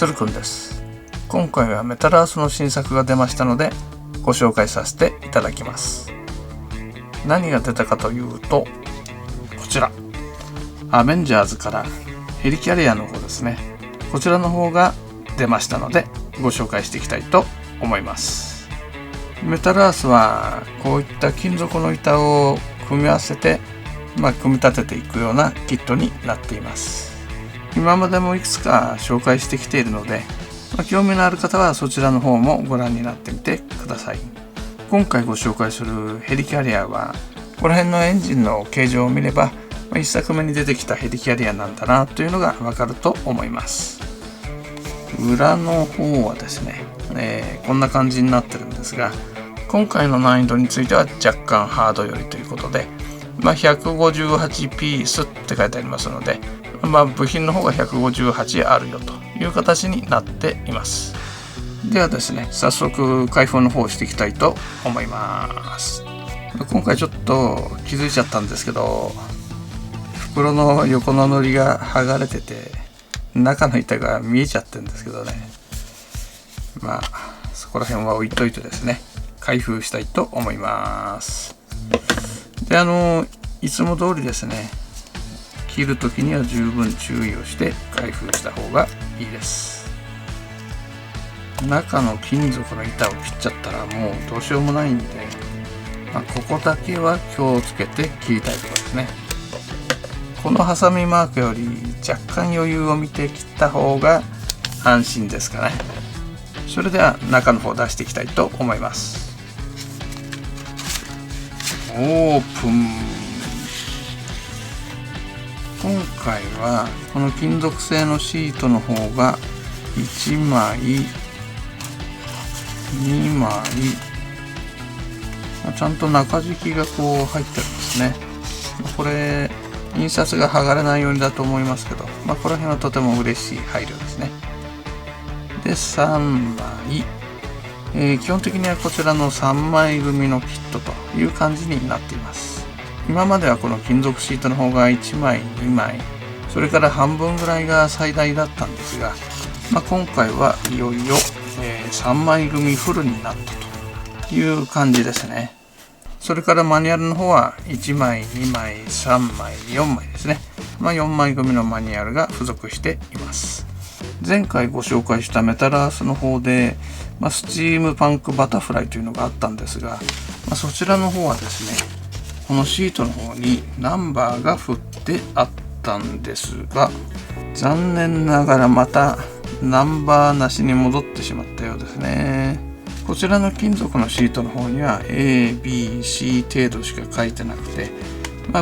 鶴くんです。今回はメタルアースの新作が出ましたのでご紹介させていただきます。何が出たかというと、こちらアベンジャーズからヘリキャリアの方ですね。こちらの方が出ましたのでご紹介していきたいと思います。メタルアースはこういった金属の板を組み合わせて、組み立てていくようなキットになっています。今までもいくつか紹介してきているので、興味のある方はそちらの方もご覧になってみてください。今回ご紹介するヘリキャリアはこの辺のエンジンの形状を見れば1作目に出てきたヘリキャリアなんだなというのがわかると思います。裏の方はですね、こんな感じになってるんですが、今回の難易度については若干ハードよりということで、158ピースって書いてありますので、部品の方が158あるよという形になっています。ではですね、早速開封の方をしていきたいと思います。今回ちょっと気づいちゃったんですけど、袋の横の糊が剥がれてて中の板が見えちゃってるんですけどね、そこら辺は置いといてですね、開封したいと思います。で、いつも通りですね、切るときには十分注意をして開封した方がいいです。中の金属の板を切っちゃったらもうどうしようもないんで、ここだけは気をつけて切りたいところですね。このハサミマークより若干余裕を見て切った方が安心ですかね。それでは中の方出していきたいと思います。オープン。今回はこの金属製のシートの方が1枚2枚、ちゃんと中敷きがこう入ってるんですね。これ印刷が剥がれないようにだと思いますけど、この辺はとても嬉しい配慮ですね。で、3枚、基本的にはこちらの3枚組のキットという感じになっています。今まではこの金属シートの方が1枚2枚、それから半分ぐらいが最大だったんですが、今回はいよいよ、3枚組フルになったという感じですね。それからマニュアルの方は1枚2枚3枚4枚ですね。4枚組のマニュアルが付属しています。前回ご紹介したメタルアースの方で、スチームパンクバタフライというのがあったんですが、そちらの方はですね、このシートの方にナンバーが振ってあったんですが、残念ながらまたナンバーなしに戻ってしまったようですね。こちらの金属のシートの方には A、B、C 程度しか書いてなくて、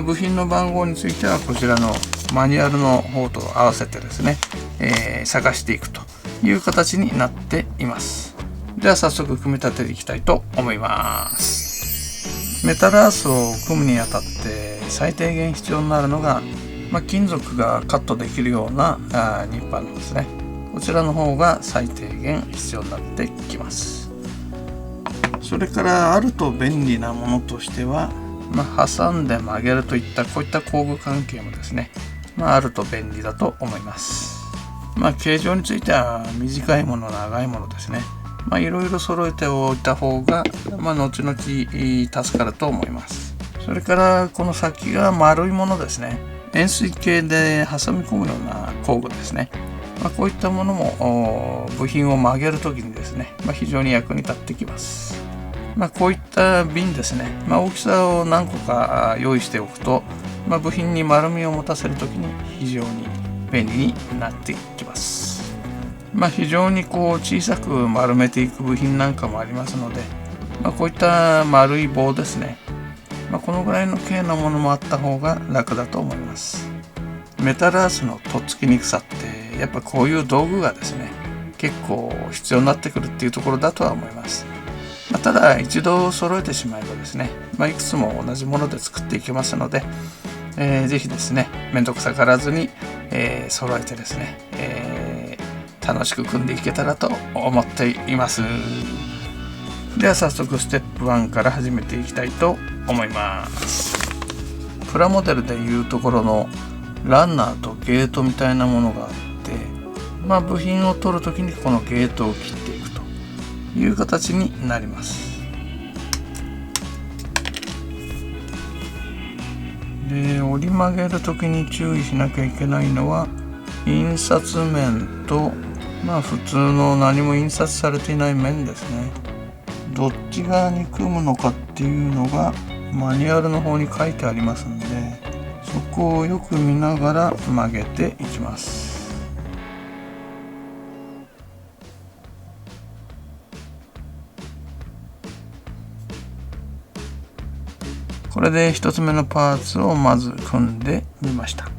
部品の番号についてはこちらのマニュアルの方と合わせてですね、探していくという形になっています。では早速組み立てていきたいと思います。メタルアースを組むにあたって最低限必要になるのが、金属がカットできるようなニッパーなんですね。こちらの方が最低限必要になってきます。それからあると便利なものとしては、挟んで曲げるといったこういった工具関係もですね、あると便利だと思います。形状については短いもの長いものですね、いろいろ揃えておいた方が、後々助かると思います。それからこの先が丸いものですね、円錐形で挟み込むような工具ですね、こういったものも部品を曲げるときにですね、非常に役に立ってきます。こういった瓶ですね、大きさを何個か用意しておくと、部品に丸みを持たせるときに非常に便利になってきます。非常に小さく丸めていく部品なんかもありますので、こういった丸い棒ですね、このぐらいの径のものもあった方が楽だと思います。メタルアースのとっつきにくさってやっぱこういう道具がですね、結構必要になってくるっていうところだとは思います。ただ一度揃えてしまえばですね、いくつも同じもので作っていけますので、ぜひですね、面倒くさがらずに、揃えてですね、楽しく組んでいけたらと思っています。では早速ステップ1から始めていきたいと思います。プラモデルでいうところのランナーとゲートみたいなものがあって、部品を取るときにこのゲートを切っていくという形になります。で、折り曲げるときに注意しなきゃいけないのは、印刷面と普通の何も印刷されていない面ですね。どっち側に組むのかっていうのがマニュアルの方に書いてありますんで、そこをよく見ながら曲げていきます。これで一つ目のパーツをまず組んでみました。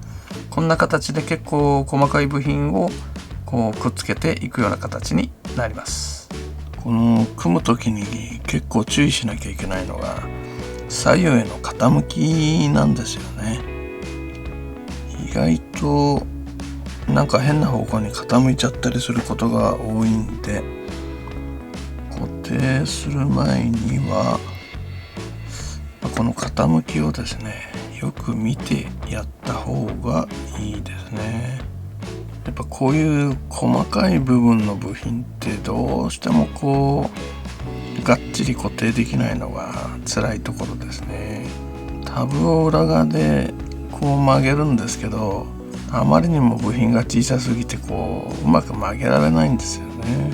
こんな形で結構細かい部品をこうくっつけていくような形になります。この組む時に結構注意しなきゃいけないのが左右への傾きなんですよね。意外となんか変な方向に傾いちゃったりすることが多いんで、固定する前にはこの傾きをですね、よく見てやった方がいいですね。やっぱこういう細かい部分の部品ってどうしてもがっちり固定できないのが辛いところですね。タブを裏側で曲げるんですけど、あまりにも部品が小さすぎてうまく曲げられないんですよね。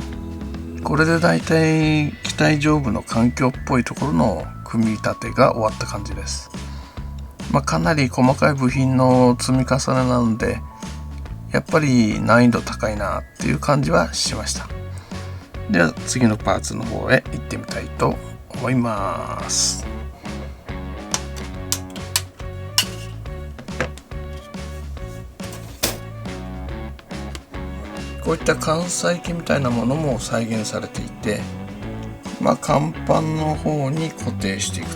これでだいたい機体上部の環境っぽいところの組み立てが終わった感じです。かなり細かい部品の積み重ねなので、やっぱり難易度高いなっていう感じはしました。では次のパーツの方へ行ってみたいと思います。こういった関西機みたいなものも再現されていて、甲板の方に固定していく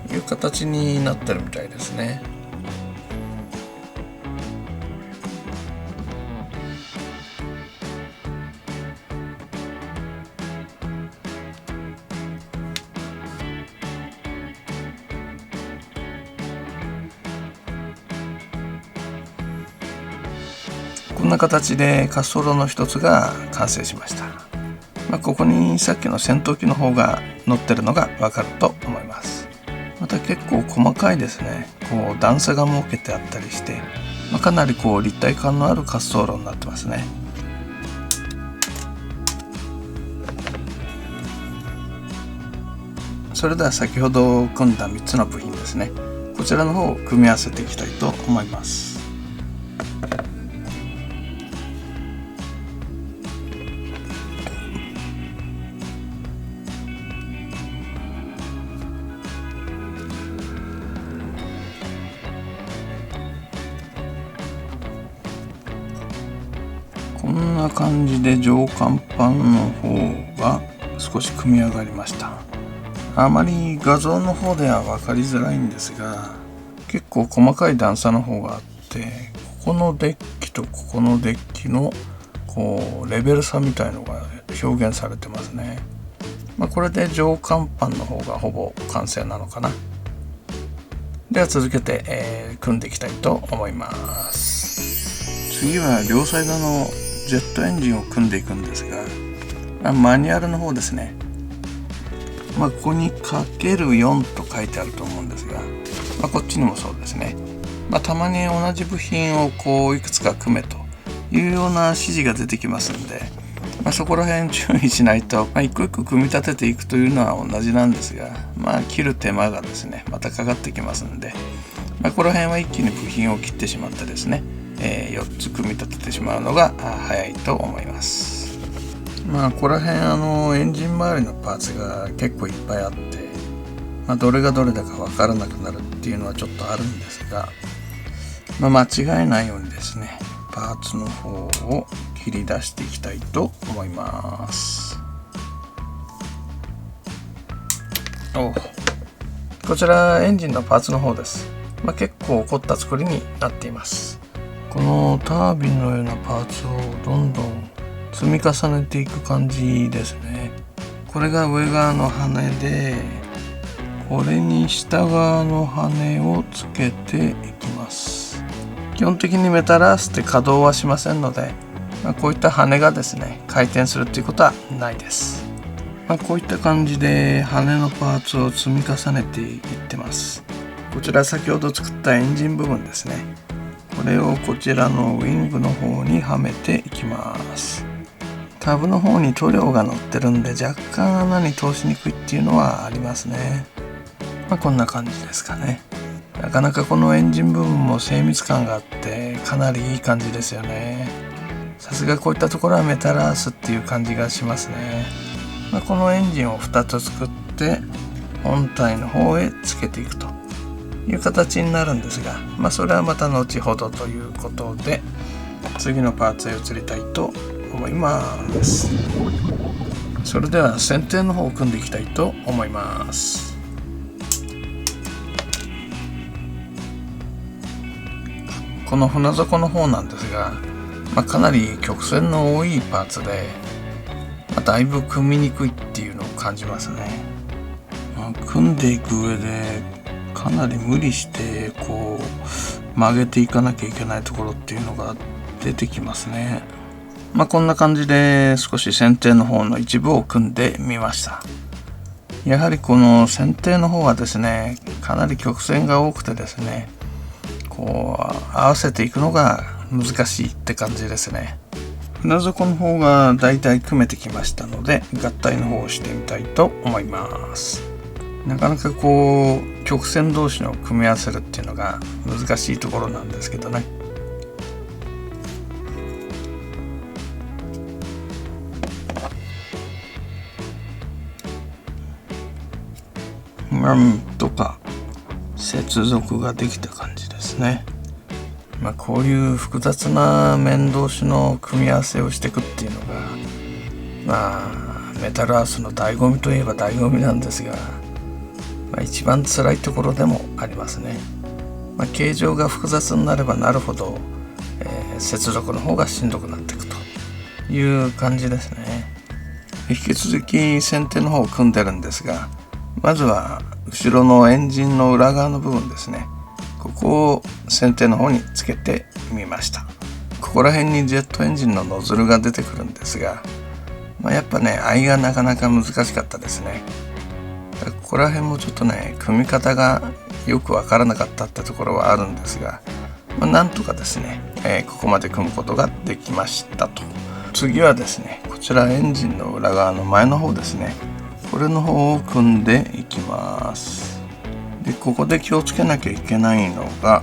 という形になってるみたいですね。こんな形で滑走路の一つが完成しました。ここにさっきの戦闘機の方が乗ってるのがわかると思います。また結構細かいですね。段差が設けてあったりして、かなり立体感のある滑走路になってますね。それでは先ほど組んだ3つの部品ですね。こちらの方を組み合わせていきたいと思います。こんな感じで上甲板の方が少し組み上がりました。あまり画像の方では分かりづらいんですが、結構細かい段差の方があって、ここのデッキとここのデッキのレベル差みたいのが表現されてますね。これで上甲板の方がほぼ完成なのかな。では続けて、組んでいきたいと思います。次は両サイドのジェットエンジンを組んでいくんですが、マニュアルの方ですね。ここに ×4 と書いてあると思うんですが、こっちにもそうですね。たまに同じ部品をいくつか組めというような指示が出てきますんで、そこら辺注意しないと、一個一個組み立てていくというのは同じなんですが、切る手間がですねまたかかってきますんで、ここら辺は一気に部品を切ってしまってですね、4つ組み立ててしまうのが早いと思います。ここら辺エンジン周りのパーツが結構いっぱいあって、どれがどれだか分からなくなるっていうのはちょっとあるんですが、間違えないようにですねパーツの方を切り出していきたいと思います。こちらエンジンのパーツの方です。結構凝った作りになっています。このタービンのようなパーツをどんどん積み重ねていく感じですね。これが上側の羽で、これに下側の羽をつけていきます。基本的にメタラースって稼働はしませんので、こういった羽がですね回転するっていうことはないです。こういった感じで羽のパーツを積み重ねていってます。こちら先ほど作ったエンジン部分ですね。これをこちらのウィングの方にはめていきます。タブの方に塗料が乗ってるんで若干穴に通しにくいっていうのはありますね。こんな感じですかね。なかなかこのエンジン部分も精密感があってかなりいい感じですよね。さすがこういったところはメタルアースっていう感じがしますね。このエンジンを2つ作って本体の方へつけていくという形になるんですが、それはまた後ほどということで次のパーツへ移りたいと思います。それでは船底の方を組んでいきたいと思います。この船底の方なんですが、かなり曲線の多いパーツで、だいぶ組みにくいっていうのを感じますね。組んでいく上でかなり無理してこう曲げていかなきゃいけないところっていうのが出てきますね。こんな感じで少し船底の方の一部を組んでみました。やはりこの船底の方はですねかなり曲線が多くてですねこう合わせていくのが難しいって感じですね。船底の方がだいたい組めてきましたので合体の方をしてみたいと思います。なかなかこう曲線同士の組み合わせるっていうのが難しいところなんですけどね。なんとか接続ができた感じですね。こういう複雑な面同士の組み合わせをしていくっていうのがメタルアースの醍醐味といえば醍醐味なんですが、一番辛いところでもありますね。形状が複雑になればなるほど、接続の方がしんどくなっていくという感じですね。引き続き船底の方を組んでるんですが、まずは後ろのエンジンの裏側の部分ですね。ここを船底の方につけてみました。ここら辺にジェットエンジンのノズルが出てくるんですが、やっぱね合いがなかなか難しかったですね。ここら辺もちょっとね組み方がよくわからなかったってところはあるんですが、なんとかですね、ここまで組むことができましたと。次はですねこちらエンジンの裏側の前の方ですね、これの方を組んでいきます。でここで気をつけなきゃいけないのが、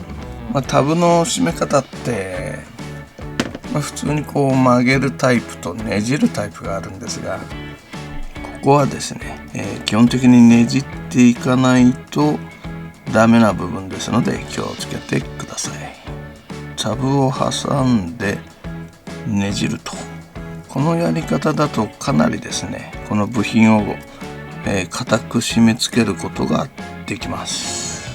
タブの締め方って、普通にこう曲げるタイプとねじるタイプがあるんですが、ここはですね、基本的にねじっていかないとダメな部分ですので気をつけてください。タブを挟んでねじると、このやり方だとかなりですねこの部品を固く締め付けることができます。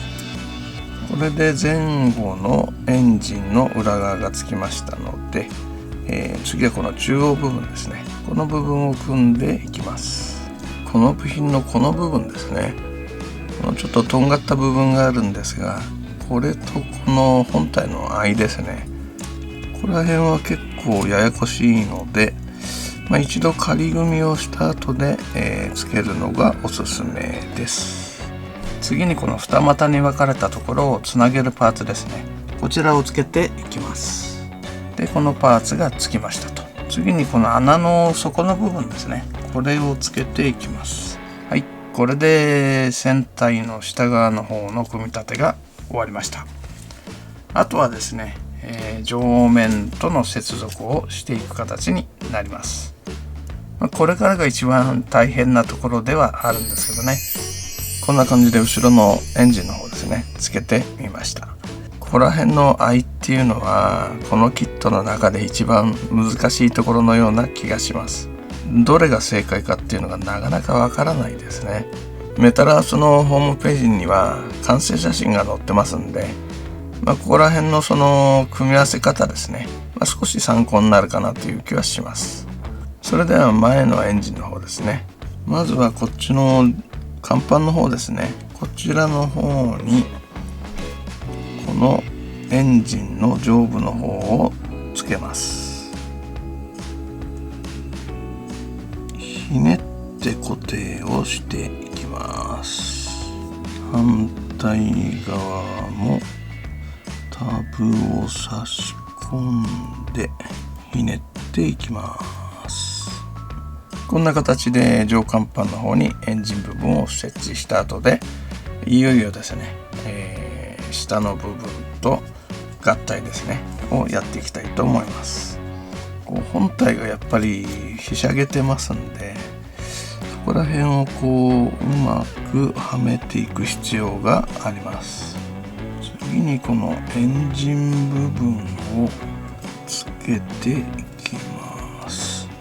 これで前後のエンジンの裏側がつきましたので、次はこの中央部分ですね、この部分を組んでいきます。この部品のこの部分ですね、このちょっととんがった部分があるんですが、これとこの本体の間ですね、ここら辺は結構ややこしいので、一度仮組みをした後で、つけるのがおすすめです。次にこの二股に分かれたところをつなげるパーツですね、こちらをつけていきます。でこのパーツがつきましたと。次にこの穴の底の部分ですね、これをつけていきます。はい、これで船体の下側の方の組み立てが終わりました。あとはですね、上面との接続をしていく形になります。これからが一番大変なところではあるんですけどね、こんな感じで後ろのエンジンの方ですねつけてみました。ここら辺の合いっていうのはこのキットの中で一番難しいところのような気がします。どれが正解かっていうのがなかなかわからないですね。メタルアースのホームページには完成写真が載ってますんで、ここら辺のその組み合わせ方ですね、少し参考になるかなという気はします。それでは前のエンジンの方ですね、まずはこっちの甲板の方ですね、こちらの方にこのエンジンの上部の方をつけます。ひねって固定をしていきます。反対側もタブを差し込んでひねっていきます。こんな形で上甲板の方にエンジン部分を設置した後で、いよいよですね、下の部分と合体ですねをやっていきたいと思います。本体がやっぱりひしゃげてますんで、そこら辺をうまくはめていく必要があります。次にこのエンジン部分をつけていきます。こ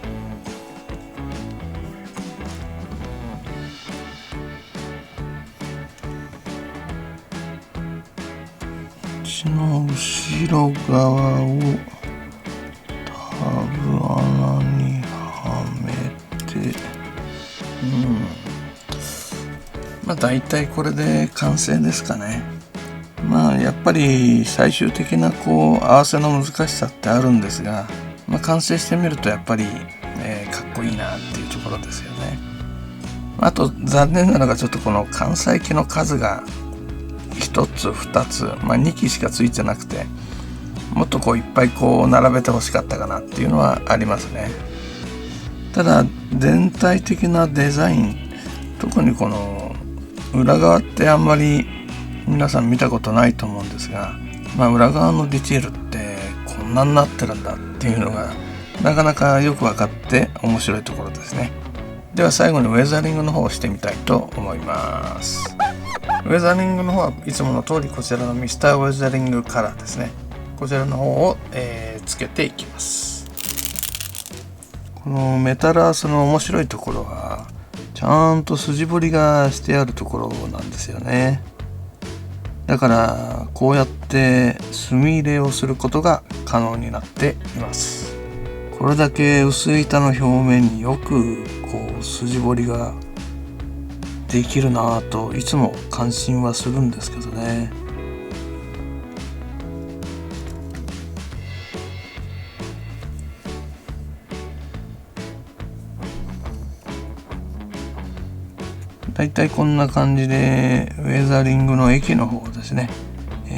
っちの後ろ側をタブ穴にはめて、だいたいこれで完成ですかね。やっぱり最終的な合わせの難しさってあるんですが、完成してみるとやっぱり、かっこいいなっていうところですよね。あと残念なのがちょっとこの関西機の数が1つ2つ、2機しかついてなくて、もっといっぱい並べてほしかったかなっていうのはありますね。ただ全体的なデザイン、特にこの裏側ってあんまり皆さん見たことないと思うんですが、裏側のディテールってこんなになってるんだっていうのがなかなかよく分かって面白いところですね。では最後にウェザリングの方をしてみたいと思います。ウェザリングの方はいつもの通りこちらのミスターウェザリングカラーですね。こちらの方を、つけていきます。このメタルアースの面白いところはちゃんと筋彫りがしてあるところなんですよね。だからこうやって墨入れをすることが可能になっています。これだけ薄い板の表面によく筋彫りができるなぁといつも感心はするんですけどね。だいたいこんな感じでウェザリングの液の方をですね、流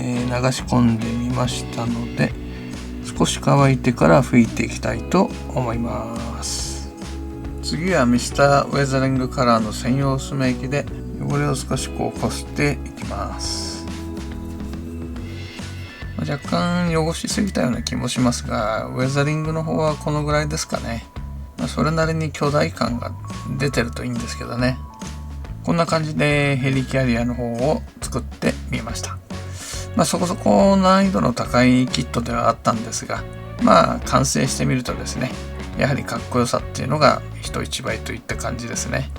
し込んでみましたので、少し乾いてから拭いていきたいと思います。次はミスターウェザリングカラーの専用墨液で汚れを少しこすっていきます。若干汚しすぎたような気もしますが、ウェザリングの方はこのぐらいですかね。それなりに巨大感が出てるといいんですけどね。こんな感じでヘリキャリアの方を作ってみました。そこそこ難易度の高いキットではあったんですが、完成してみるとですね、やはりかっこよさっていうのが人一倍といった感じですね。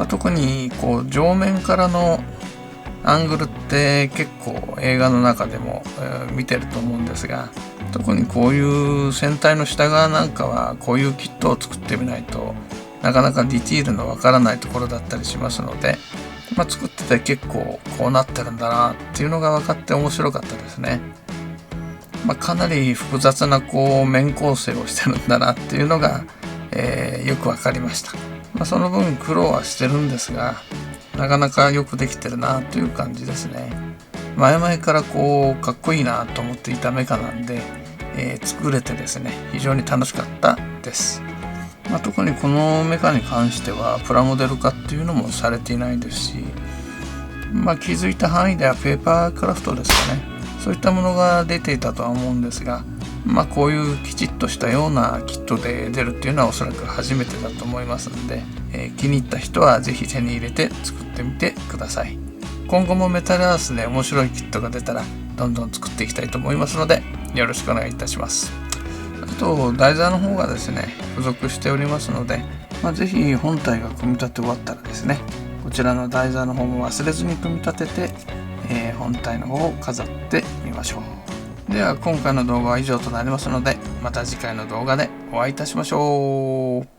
特に正面からのアングルって結構映画の中でも、見てると思うんですが、特にこういう船体の下側なんかはこういうキットを作ってみないとなかなかディティールのわからないところだったりしますので、作ってて結構こうなってるんだなっていうのが分かって面白かったですね。かなり複雑な面構成をしてるんだなっていうのが、よく分かりました。その分苦労はしてるんですが、なかなかよくできてるなという感じですね。前々からかっこいいなと思っていたメカなんで、作れてですね、非常に楽しかったです。特にこのメカに関してはプラモデル化っていうのもされていないですし、気づいた範囲ではペーパークラフトですかね、そういったものが出ていたとは思うんですが、こういうきちっとしたようなキットで出るっていうのはおそらく初めてだと思いますので、気に入った人はぜひ手に入れて作ってみてください。今後もメタルアースで面白いキットが出たらどんどん作っていきたいと思いますので、よろしくお願いいたします。あと台座の方がですね付属しておりますので、ぜひ本体が組み立て終わったらですね、こちらの台座の方も忘れずに組み立てて、本体の方を飾ってみましょう。では今回の動画は以上となりますので、また次回の動画でお会いいたしましょう。